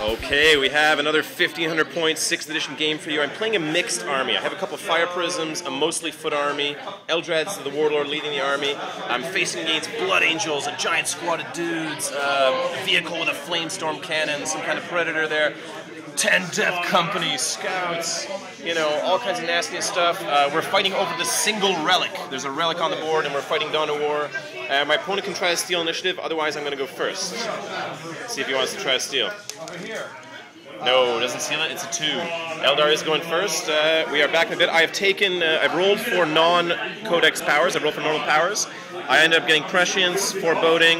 Okay, we have another 1500 points 6th edition game for you. I'm playing a mixed army. I have a couple of fire prisms, a mostly foot army, Eldrad's the warlord leading the army. I'm facing against blood angels, a giant squad of dudes, a vehicle with a flamestorm cannon, some kind of predator there, 10 death company, scouts, you know, all kinds of nasty stuff. We're fighting over the single relic. There's a relic on the board and we're fighting Dawn of War. My opponent can try to steal initiative, otherwise I'm going to go first. See if he wants to try to steal. No, doesn't steal it, it's a 2. Eldar is going first. We are back in a bit. I have taken, I've rolled for non-codex powers, I've rolled for normal powers. I ended up getting prescience, foreboding,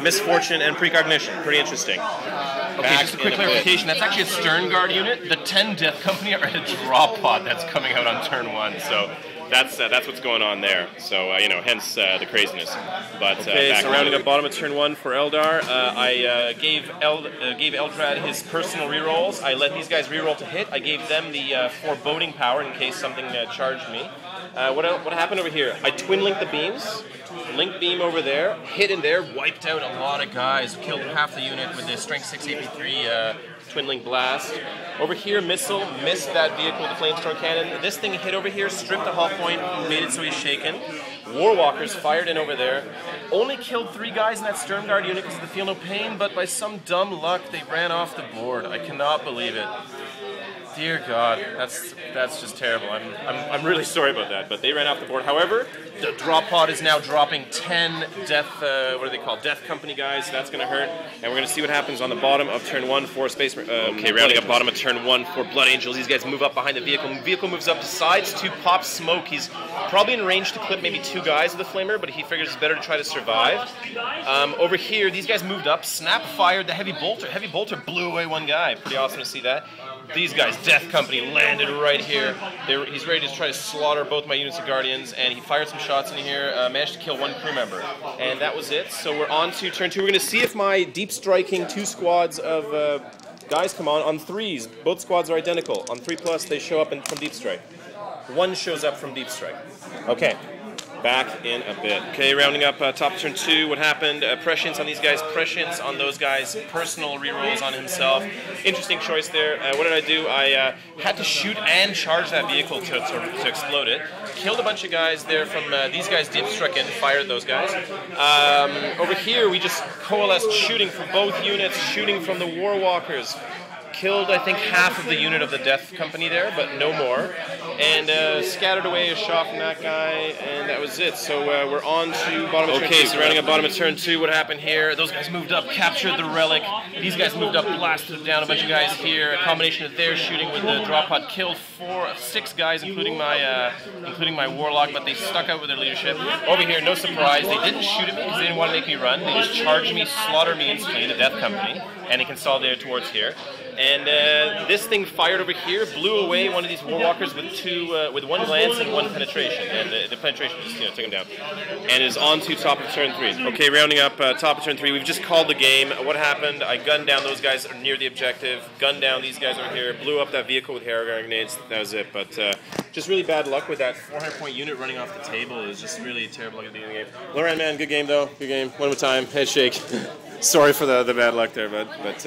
misfortune, and precognition. Pretty interesting. Okay, just a quick clarification, that's actually a Stern Guard unit. The 10 Death Company are a drop pod that's coming out on turn 1, so that's what's going on there. So, you know, hence the craziness. But, okay, so rounding up bottom of turn 1 for Eldar, I gave Eldrad his personal rerolls. I let these guys reroll to hit. I gave them the foreboding power in case something charged me. What happened over here? I twin-linked the beams. Link beam over there, hit in there, wiped out a lot of guys, killed half the unit with the Strength 6 AP3 Twin Link Blast. Over here, missile, missed that vehicle with the Flamestorm Cannon. This thing hit over here, stripped the hull point, made it so he's shaken. Warwalkers fired in over there. Only killed 3 guys in that Stern Guard unit because of the Feel No Pain, but by some dumb luck, they ran off the board. I cannot believe it. Dear God, that's just terrible. I'm really sorry about that, but they ran off the board. However, the drop pod is now dropping 10 death, what are they called? Death Company guys, so that's going to hurt. And we're going to see what happens on the bottom of turn 1 for Space... okay, rounding up bottom of turn 1 for Blood Angels. These guys move up behind the vehicle. The vehicle moves up, decides to pop smoke. He's probably in range to clip maybe 2 guys with the Flamer, but he figures it's better to try to survive. Over here, these guys moved up, snap fired the Heavy Bolter. Heavy Bolter blew away 1 guy. Pretty awesome to see that. These guys, Death Company, landed right here. He's ready to try to slaughter both my units of Guardians, and he fired some shots in here, managed to kill 1 crew member. And that was it. So we're on to turn 2. We're going to see if my deep striking 2 squads of guys come on 3s. Both squads are identical. On 3+, they show up from deep strike. 1 shows up from deep strike. Okay. Back in a bit. Okay, rounding up top of turn 2, what happened? Prescience on these guys, prescience on those guys, personal rerolls on himself. Interesting choice there. What did I do? I had to shoot and charge that vehicle to explode it. Killed a bunch of guys there from these guys deep struck in, fired those guys. Over here, we just coalesced shooting for both units, shooting from the Warwalkers. Killed, I think, half of the unit of the Death Company there, but no more. And scattered away a shot from that guy, and that was it. So we're on to bottom of turn 2. Okay, so rounding up bottom of turn 2, what happened here? Those guys moved up, captured the relic. These guys moved up, blasted down a bunch of guys here. A combination of their shooting with the drop pod killed 6 guys, including my Warlock, but they stuck out with their leadership. Over here, no surprise, they didn't shoot at me because they didn't want to make me run. They just charged me, slaughtered me instantly, the Death Company, and they consolidated towards here. And this thing fired over here, blew away one of these Warwalkers with 1 glance and 1 penetration, and the penetration just took him down. And is on to top of turn 3. Okay, rounding up top of turn 3, we've just called the game. What happened? I gunned down those guys near the objective, gunned down these guys over here, blew up that vehicle with hair grenades. That was it. But just really bad luck with that 400-point unit running off the table. It was just really terrible luck at the beginning of the game. Loran, man, good game though. Good game. One more time. Head shake. Sorry for the bad luck there, but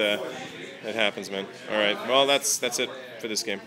it happens, man. All right. Well, that's it for this game.